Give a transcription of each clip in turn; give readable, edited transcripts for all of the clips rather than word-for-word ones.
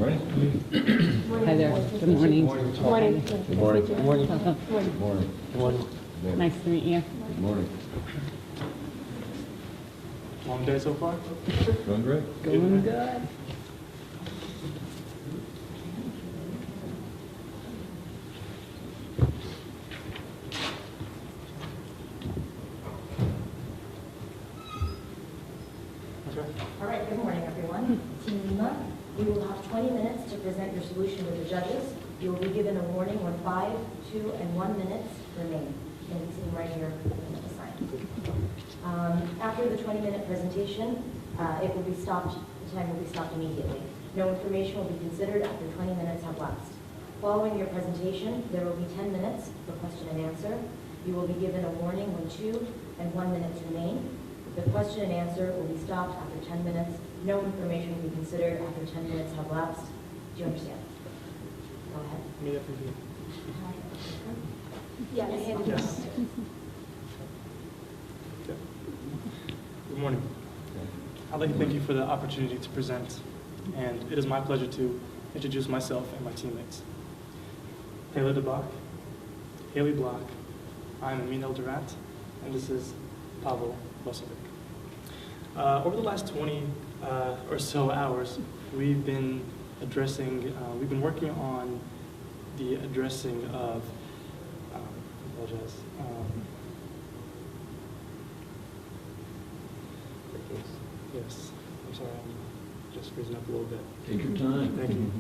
Morning. Hi there. Good morning. Morning. Good morning. Good morning. Good morning. Morning. Morning. Morning. Nice to meet you. Good morning. Long day so far? Doing great. Going good. Okay. All right, good morning, everyone. Team Lima, we will have 20 minutes to present your solution to the judges. You will be given a warning when 5, 2, and 1 minutes remain. You can see them right here in the sign. After the 20-minute presentation, it will be stopped, the time will be stopped immediately. No information will be considered after 20 minutes have lapsed. Following your presentation, there will be 10 minutes for question and answer. You will be given a warning when 2 and 1 minutes remain. The question and answer will be stopped after 10 minutes. No information will be considered after 10 minutes have lapsed. Do you understand? Go ahead. Me up with you. Yes. Yes. Okay. Good morning. I'd like to thank you for the opportunity to present, and it is my pleasure to introduce myself and my teammates. Taylor DeBach, Haley Block, I'm Amin El Durant, and this is Pavel Bosovic. Over the last 20 or so hours, we've been working on the addressing of, yes, I'm sorry, I'm just freezing up a little bit. Take your time. Thank you.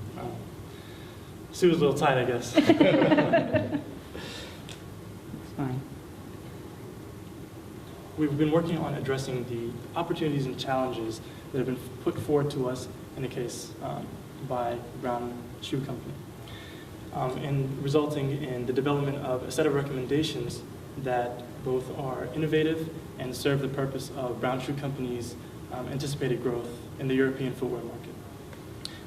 Sue was a little tight, I guess. It's fine. We've been working on addressing the opportunities and challenges that have been put forward to us in the case by Brown Shoe Company, and resulting in the development of a set of recommendations that both are innovative and serve the purpose of Brown Shoe Company's anticipated growth in the European footwear market.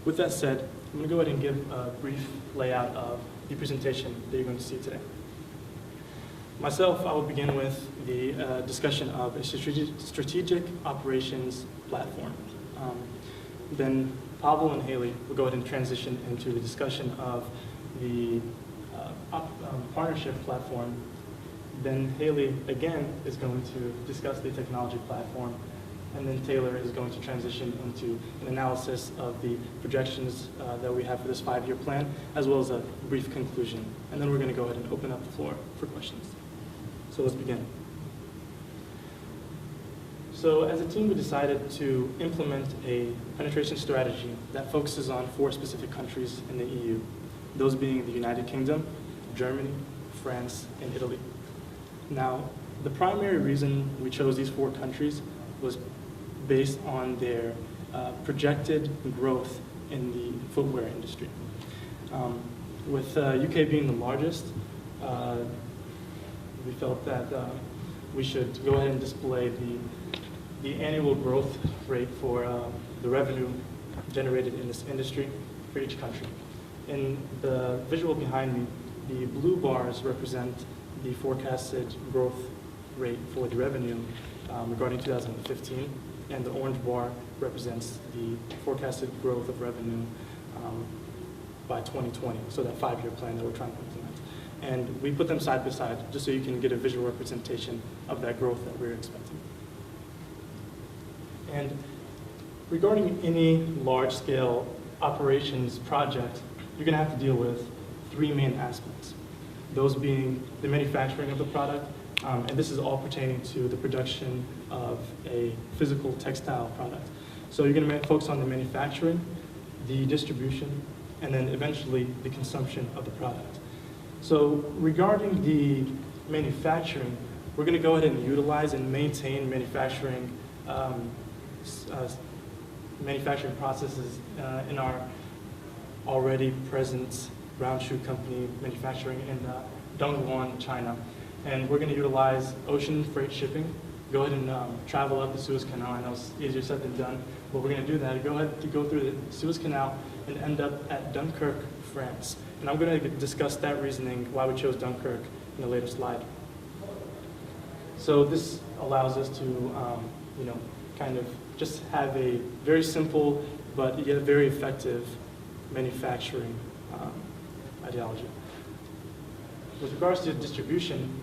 With that said, I'm going to go ahead and give a brief layout of the presentation that you're going to see today. Myself, I will begin with the discussion of a strategic operations platform. Then Pavel and Haley will go ahead and transition into the discussion of the partnership platform. Then Haley, again, is going to discuss the technology platform. And then Taylor is going to transition into an analysis of the projections that we have for this 5-year plan, as well as a brief conclusion. And then we're going to go ahead and open up the floor for questions. So let's begin. So as a team, we decided to implement a penetration strategy that focuses on 4 specific countries in the EU, those being the United Kingdom, Germany, France, and Italy. Now, the primary reason we chose these 4 countries was based on their projected growth in the footwear industry. With UK being the largest, we felt that we should go ahead and display the annual growth rate for the revenue generated in this industry for each country. In the visual behind me, the blue bars represent the forecasted growth rate for the revenue regarding 2015, and the orange bar represents the forecasted growth of revenue by 2020, so that 5-year plan that we're trying to implement. And we put them side by side just so you can get a visual representation of that growth that we're expecting. And regarding any large-scale operations project, you're going to have to deal with 3 main aspects, those being the manufacturing of the product, and this is all pertaining to the production of a physical textile product. So you're going to focus on the manufacturing, the distribution, and then eventually the consumption of the product. So regarding the manufacturing, we're going to go ahead and utilize and maintain manufacturing processes in our already present Brown Shoe Company manufacturing in Dongguan, China. And we're going to utilize ocean freight shipping. Go ahead and travel up the Suez Canal. I know it's easier said than done, but we're going to do that. Go ahead to go through the Suez Canal and end up at Dunkirk, France. And I'm going to discuss that reasoning, why we chose Dunkirk, in a later slide. So this allows us to, kind of just have a very simple but yet very effective manufacturing ideology. With regards to distribution,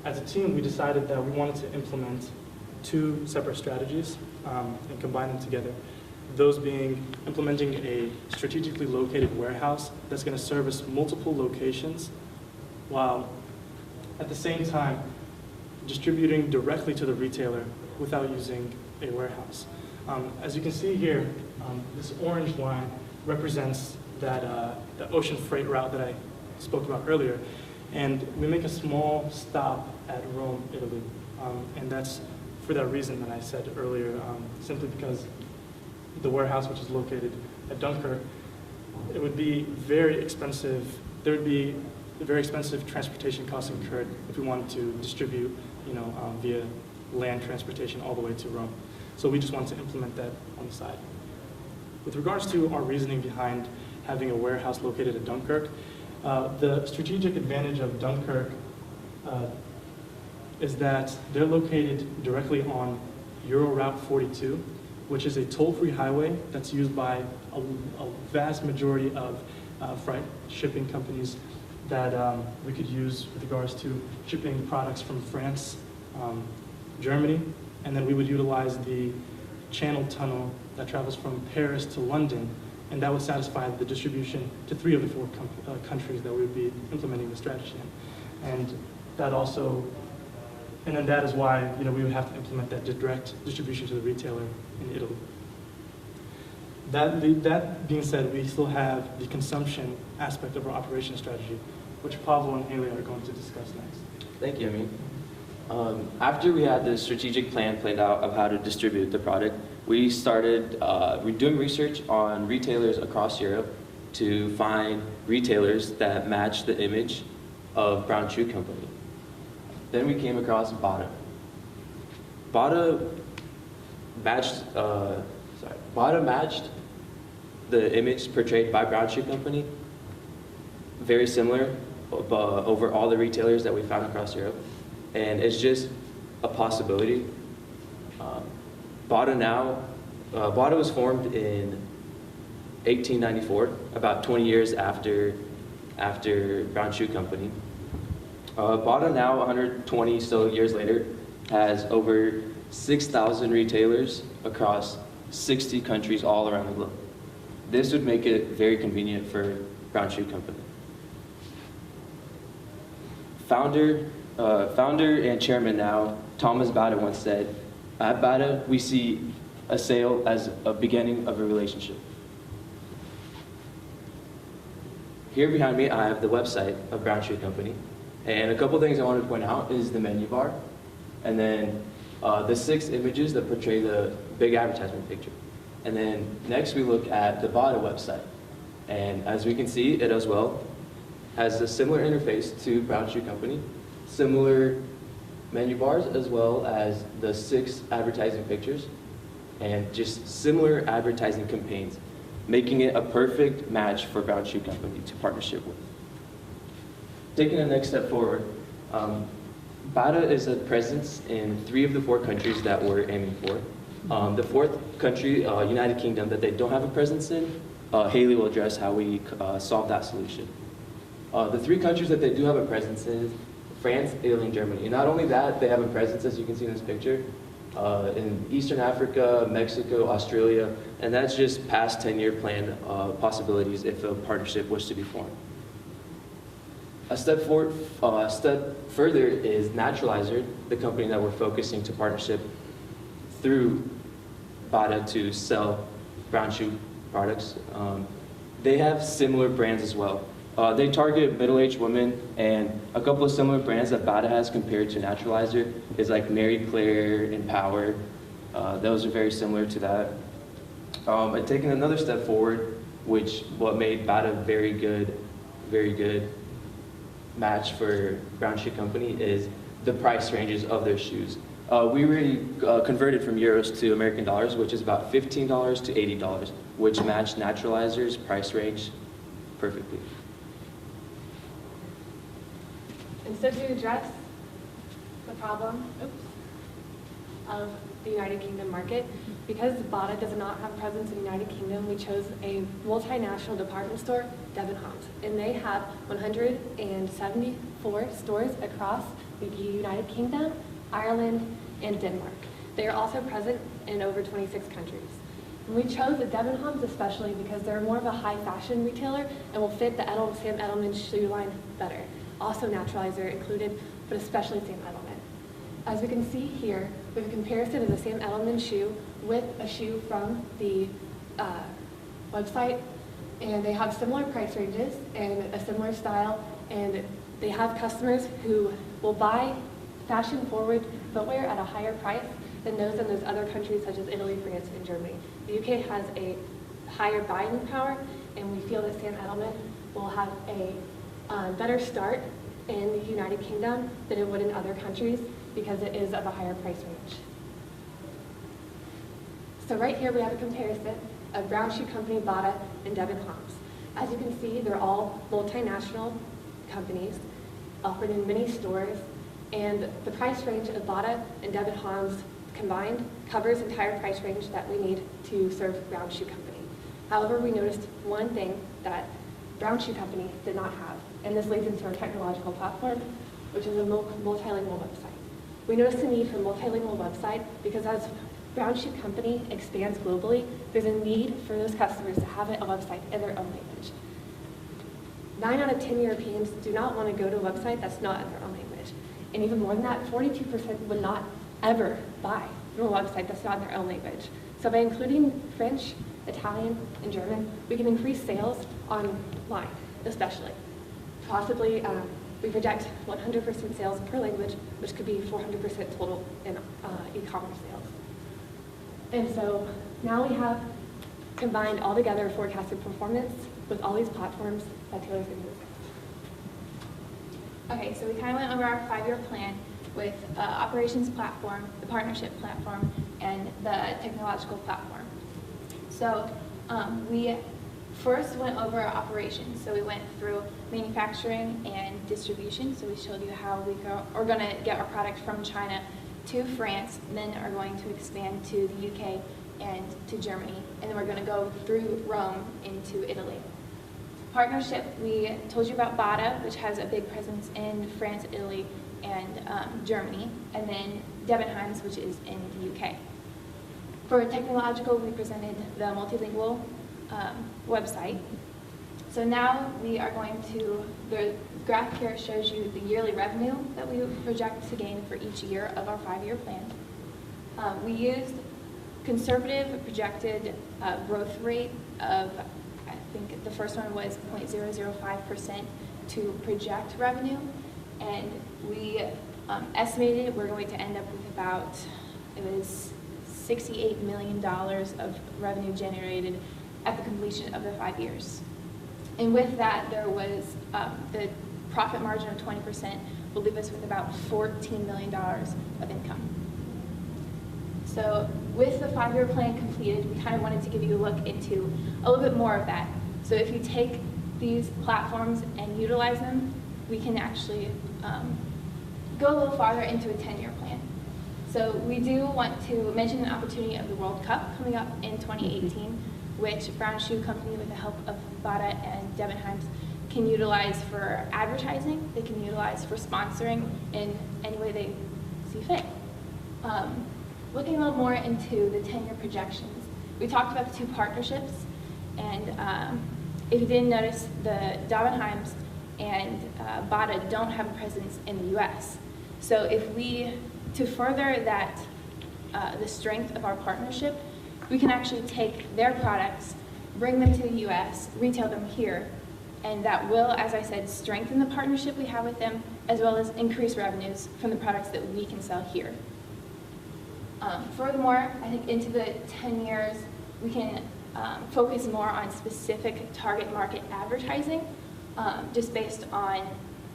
as a team, we decided that we wanted to implement two separate strategies and combine them together. Those being implementing a strategically located warehouse that's going to service multiple locations, while at the same time distributing directly to the retailer without using a warehouse. As you can see here, this orange line represents that the ocean freight route that I spoke about earlier. And we make a small stop at Rome, Italy. And that's for that reason that I said earlier, simply because the warehouse, which is located at Dunkirk, it would be very expensive. There would be very expensive transportation costs incurred if we wanted to distribute, via land transportation all the way to Rome. So we just wanted to implement that on the side. With regards to our reasoning behind having a warehouse located at Dunkirk, the strategic advantage of Dunkirk is that they're located directly on Euro Route 42, which is a toll-free highway that's used by a vast majority of freight shipping companies that we could use with regards to shipping products from France, Germany, and then we would utilize the Channel Tunnel that travels from Paris to London, and that would satisfy the distribution to 3 of the 4 countries that we would be implementing the strategy in. And then that is why we would have to implement that direct distribution to the retailer in Italy. That being said, we still have the consumption aspect of our operation strategy, which Pablo and Haley are going to discuss next. Thank you, Amin. After we had the strategic plan planned out of how to distribute the product, we started doing research on retailers across Europe to find retailers that match the image of Brown Shoe Company. Then we came across Bata. Bata matched the image portrayed by Brown Shoe Company, very similar over all the retailers that we found across Europe. And it's just a possibility. Bata was formed in 1894, about 20 years after Brown Shoe Company. Bata now, 120 so years later, has over 6,000 retailers across 60 countries all around the globe. This would make it very convenient for Brown Shoe Company. Founder and chairman now, Thomas Bata once said, "At Bata, we see a sale as a beginning of a relationship." Here behind me, I have the website of Brown Shoe Company. And a couple things I wanted to point out is the menu bar, and then the 6 images that portray the big advertisement picture. And then next we look at the Bata website. And as we can see, it as well has a similar interface to Brown Shoe Company, similar menu bars as well as the 6 advertising pictures, and just similar advertising campaigns, making it a perfect match for Brown Shoe Company to partnership with. Taking the next step forward, Bata is a presence in 3 of the 4 countries that we're aiming for. The 4th country, United Kingdom, that they don't have a presence in, Haley will address how we solve that solution. The 3 countries that they do have a presence in, France, Italy, and Germany. And not only that, they have a presence, as you can see in this picture, in Eastern Africa, Mexico, Australia, and that's just past 10-year plan possibilities if a partnership was to be formed. A step further is Naturalizer, the company that we're focusing to partnership through Bata to sell Brown Shoe products. They have similar brands as well. They target middle-aged women, and a couple of similar brands that Bata has compared to Naturalizer is like Mary Claire and Power. Those are very similar to that. And taking another step forward, what made Bata a very good match for Brown Shoe Company is the price ranges of their shoes. We already converted from euros to American dollars, which is about $15 to $80, which matched Naturalizer's price range perfectly. And so to address the problem of the United Kingdom market. Because Bata does not have a presence in the United Kingdom, we chose a multinational department store, Debenhams, and they have 174 stores across the United Kingdom, Ireland, and Denmark. They are also present in over 26 countries. And we chose the Debenhams especially because they're more of a high fashion retailer and will fit the Sam Edelman shoe line better. Also naturalizer included, but especially Sam Edelman. As we can see here, we have a comparison of the Sam Edelman shoe with a shoe from the website, and they have similar price ranges and a similar style, and they have customers who will buy fashion-forward footwear at a higher price than those in those other countries such as Italy, France, and Germany. The UK has a higher buying power, and we feel that Sam Edelman will have a better start in the United Kingdom than it would in other countries because it is of a higher price range. So right here we have a comparison of Brown Shoe Company, Bata, and Debenhams. As you can see, they're all multinational companies offered in many stores, and the price range of Bata and Debenhams combined covers the entire price range that we need to serve Brown Shoe Company. However, we noticed one thing that Brown Shoe Company did not have, and this leads into our technological platform, which is a multilingual website. We noticed the need for a multilingual website because as Brown Shoe Company expands globally, there's a need for those customers to have a website in their own language. 9 out of 10 Europeans do not want to go to a website that's not in their own language. And even more than that, 42% would not ever buy from a website that's not in their own language. So by including French, Italian, and German, we can increase sales online, especially. Possibly, we project 100% sales per language, which could be 400% total in e-commerce sales. And so now we have combined all together forecasted performance with all these platforms that Taylor's going to discuss. Okay, so we kind of went over our 5-year plan with operations platform, the partnership platform, and the technological platform. So we first went over our operations. So we went through manufacturing and distribution. So we showed you how we're going to get our product from China to France, then are going to expand to the UK and to Germany, and then we're going to go through Rome into Italy. Partnership, we told you about Bata, which has a big presence in France, Italy, and Germany, and then Debenhams, which is in the UK. For technological, we presented the multilingual website. So now we are going to, the graph here shows you the yearly revenue that we project to gain for each year of our 5-year plan. We used conservative projected growth rate of, I think the first one was 0.005% to project revenue, and we estimated we're going to end up with about, it was $68 million of revenue generated at the completion of the 5 years. And with that, there was the profit margin of 20% will leave us with about $14 million of income. So with the 5-year plan completed, we kind of wanted to give you a look into a little bit more of that. So if you take these platforms and utilize them, we can actually go a little farther into a 10-year plan. So we do want to mention an opportunity of the World Cup coming up in 2018, which Brown Shoe Company, with the help of Bata and Debenhams, can utilize for advertising. They can utilize for sponsoring in any way they see fit. Looking a little more into the 10-year projections, we talked about the 2 partnerships, and if you didn't notice, the Debenhams and Bata don't have a presence in the US. So if we, to further that, the strength of our partnership, we can actually take their products, bring them to the US, retail them here, and that will, as I said, strengthen the partnership we have with them, as well as increase revenues from the products that we can sell here. Furthermore, I think into the 10 years, we can focus more on specific target market advertising, just based on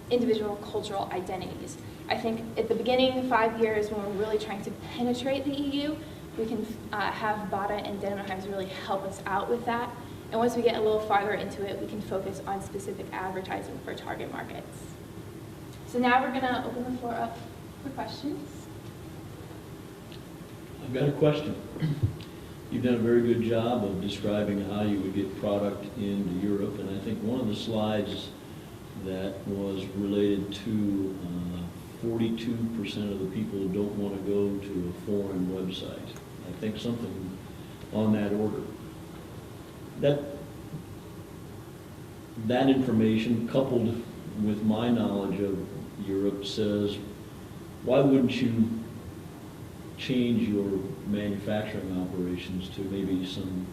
individual cultural identities. I think at the beginning, 5 years, when we're really trying to penetrate the EU, we can have Bata and Debenhams really help us out with that. And once we get a little farther into it, we can focus on specific advertising for target markets. So now we're going to open the floor up for questions. I've got a question. You've done a very good job of describing how you would get product into Europe, and I think one of the slides that was related to 42% of the people who don't want to go to a foreign website. I think something on that order. That information, coupled with my knowledge of Europe, says, why wouldn't you change your manufacturing operations to maybe some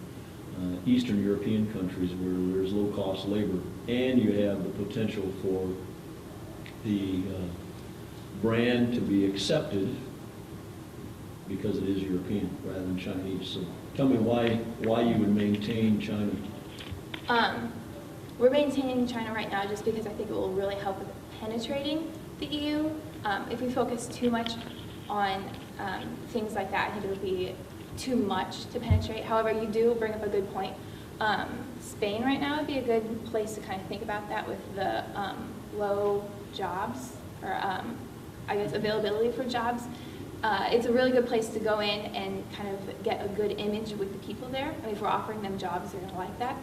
Eastern European countries where there's low-cost labor, and you have the potential for the brand to be accepted because it is European rather than Chinese. So tell me why you would maintain China. We're maintaining China right now just because I think it will really help with penetrating the EU. If we focus too much on things like that, I think it would be too much to penetrate. However, you do bring up a good point. Spain right now would be a good place to kind of think about that with the low jobs, or I guess availability for jobs. It's a really good place to go in and kind of get a good image with the people there. I mean, if we're offering them jobs, they're gonna like that.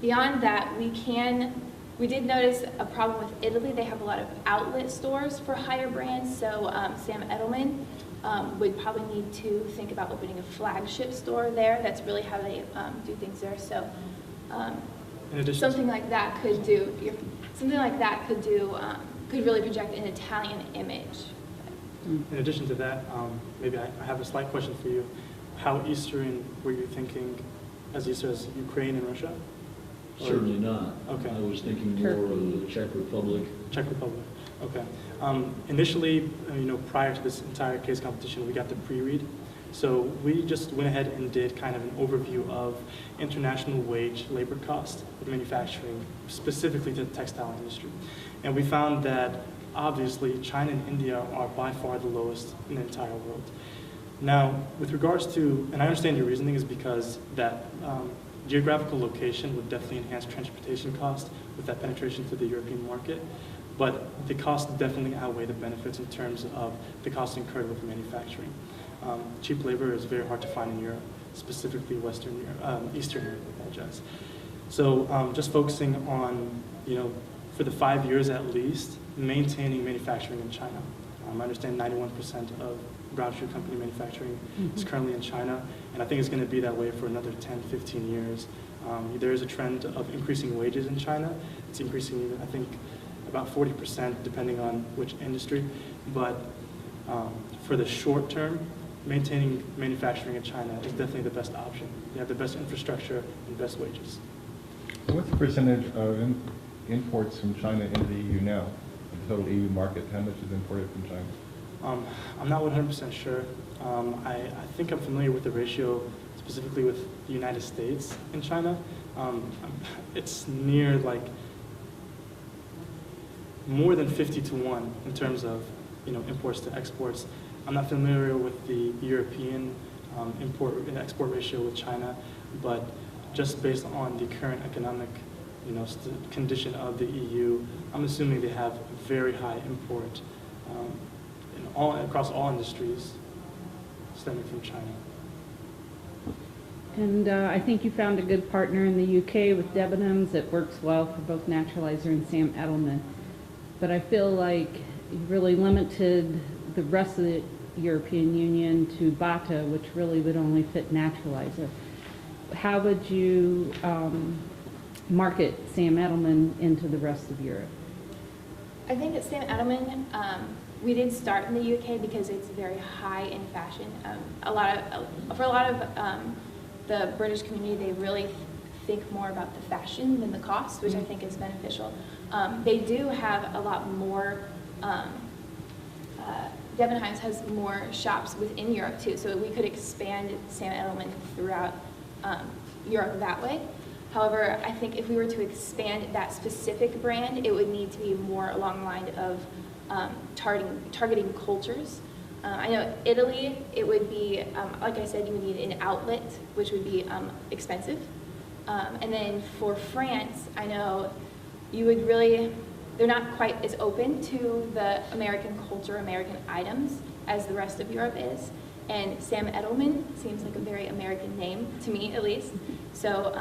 Beyond that, we did notice a problem with Italy. They have a lot of outlet stores for higher brands, so Sam Edelman would probably need to think about opening a flagship store there. That's really how they do things there. So something like that could really project an Italian image. In addition to that, maybe I have a slight question for you. How Eastern were you thinking, as Eastern as Ukraine and Russia? Certainly not. Okay. I was thinking more of the Czech Republic. Czech Republic. Okay. Initially, prior to this entire case competition, we got the pre-read. So we just went ahead and did kind of an overview of international wage labor cost of manufacturing, specifically to the textile industry. And we found that obviously China and India are by far the lowest in the entire world. Now, with regards to, and I understand your reasoning is because that geographical location would definitely enhance transportation costs with that penetration to the European market, but the costs definitely outweigh the benefits in terms of the costs incurred with manufacturing. Cheap labor is very hard to find in Europe, specifically Eastern Europe, I apologize. So just focusing on, for the 5 years at least, maintaining manufacturing in China. I understand 91% of brown shoe company manufacturing is currently in China, and I think it's going to be that way for another 10, 15 years. There is a trend of increasing wages in China. It's increasing, I think, about 40% depending on which industry, but for the short term, maintaining manufacturing in China is definitely the best option. You have the best infrastructure and best wages. What's the percentage of imports from China into the EU now? The total EU market, how much is imported from China? I'm not 100% sure. I think I'm familiar with the ratio specifically with the United States and China. It's near like more than 50-1 in terms of imports to exports. I'm not familiar with the European import and export ratio with China, but just based on the current economic condition of the EU, I'm assuming they have very high import across all industries stemming from China. And I think you found a good partner in the UK with Debenhams that works well for both Naturalizer and Sam Edelman. But I feel like you really limited the rest of the European Union to Bata, which really would only fit Naturalizer. How would you market Sam Edelman into the rest of Europe? I think that Sam Edelman, we did start in the UK because it's very high in fashion. For a lot of the British community, they really think more about the fashion than the cost, which I think is beneficial. They do have a lot more, Debenhams has more shops within Europe too, so we could expand Sam Edelman throughout Europe that way. However, I think if we were to expand that specific brand, it would need to be more along the line of targeting cultures. I know Italy, it would be, like I said, you would need an outlet, which would be expensive. And then for France, I know you would really, they're not quite as open to the American culture, American items as the rest of Europe is. And Sam Edelman seems like a very American name, to me at least. So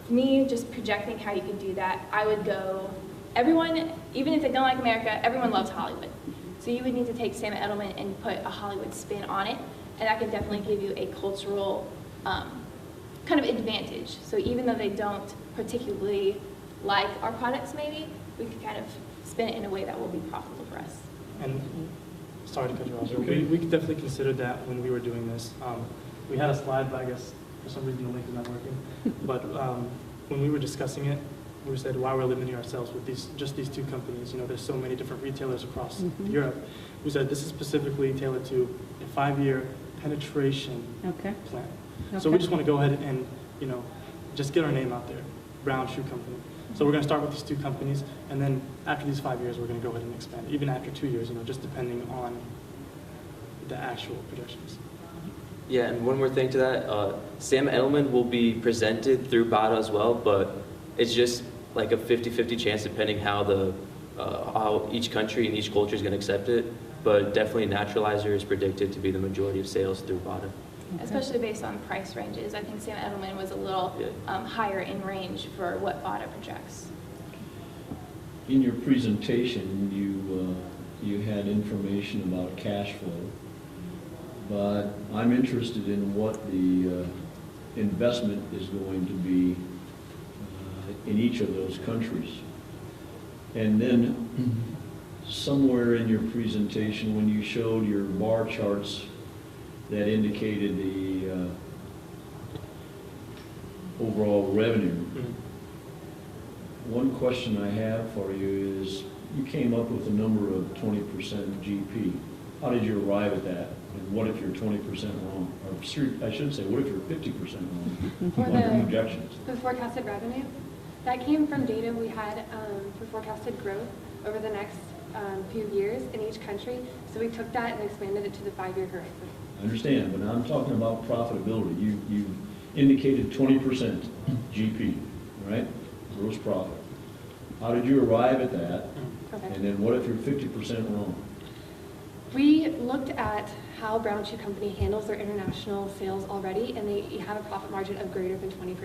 for me, just projecting how you could do that, I would go, everyone, even if they don't like America, everyone loves Hollywood. So you would need to take Sam Edelman and put a Hollywood spin on it, and that could definitely give you a cultural kind of advantage. So even though they don't particularly like our products maybe, we could kind of spin it in a way that will be profitable for us. And sorry to cut you off, Okay. we definitely considered that when we were doing this. We had a slide, but I guess for some reason the link is not working. But when we were discussing it, we said why we're limiting ourselves with just these two companies. You know, there's so many different retailers across Europe. We said this is specifically tailored to a 5-year penetration Okay. plan. Okay. So we just want to go ahead and, you know, just get our name out there, Brown Shoe Company. So we're going to start with these two companies, and then after these 5 years, we're going to go ahead and expand. Even after 2 years, you know, just depending on the actual projections. Yeah, and one more thing to that, Sam Edelman will be presented through Bada as well, but it's just like a 50-50 chance depending how each country and each culture is going to accept it. But definitely Naturalizer is predicted to be the majority of sales through Bada. Especially based on price ranges. I think Sam Edelman was a little higher in range for what Bada projects. In your presentation, you had information about cash flow, but I'm interested in what the investment is going to be in each of those countries. And then somewhere in your presentation, when you showed your bar charts that indicated the overall revenue, one question I have for you is, you came up with a number of 20% GP. How did you arrive at that? And what if you're 20% wrong? Or I should say, what if you're 50% wrong For on your the- projections? The forecasted revenue, that came from data we had for forecasted growth over the next few years in each country. So we took that and expanded it to the 5-year horizon. I understand, but I'm talking about profitability. You indicated 20% GP, right? Gross profit. How did you arrive at that? Okay. And then what if you're 50% wrong? We looked at how Brown Shoe Company handles their international sales already, and they have a profit margin of greater than 20%.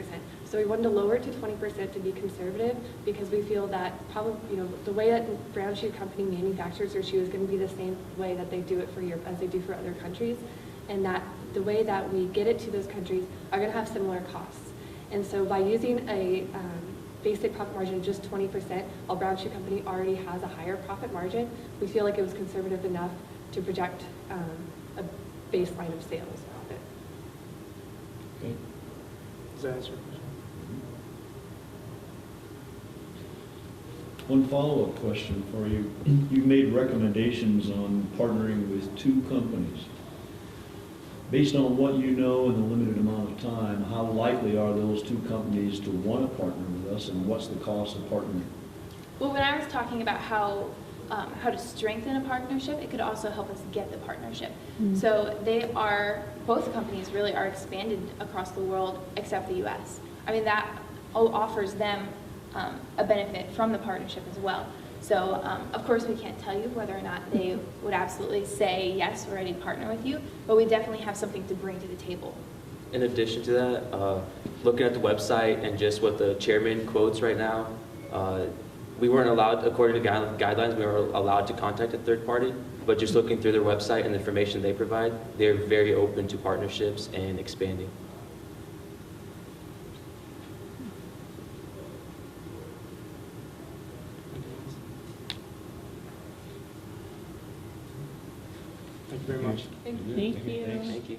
So we wanted to lower it to 20% to be conservative, because we feel that probably, you know, the way that Brown Shoe Company manufactures their shoe is going to be the same way that they do it for Europe as they do for other countries, and that the way that we get it to those countries are going to have similar costs. And so by using a basic profit margin of just 20%, while Brown Shoe Company already has a higher profit margin, we feel like it was conservative enough to project a baseline of sales profit. Okay. Does that answer your question? One follow-up question for you. You made recommendations on partnering with two companies. Based on what you know in the limited amount of time, how likely are those two companies to want to partner with us, and what's the cost of partnering? Well, when I was talking about how to strengthen a partnership, it could also help us get the partnership. So both companies really are expanded across the world except the US. I mean, that offers them a benefit from the partnership as well. So of course we can't tell you whether or not they would absolutely say, yes, we're ready to partner with you, but we definitely have something to bring to the table. In addition to that, looking at the website and just what the chairman quotes right now, we weren't allowed, according to guidelines, we were allowed to contact a third party, but just looking through their website and the information they provide, they're very open to partnerships and expanding. Thank you very much. Thank you. Thank you.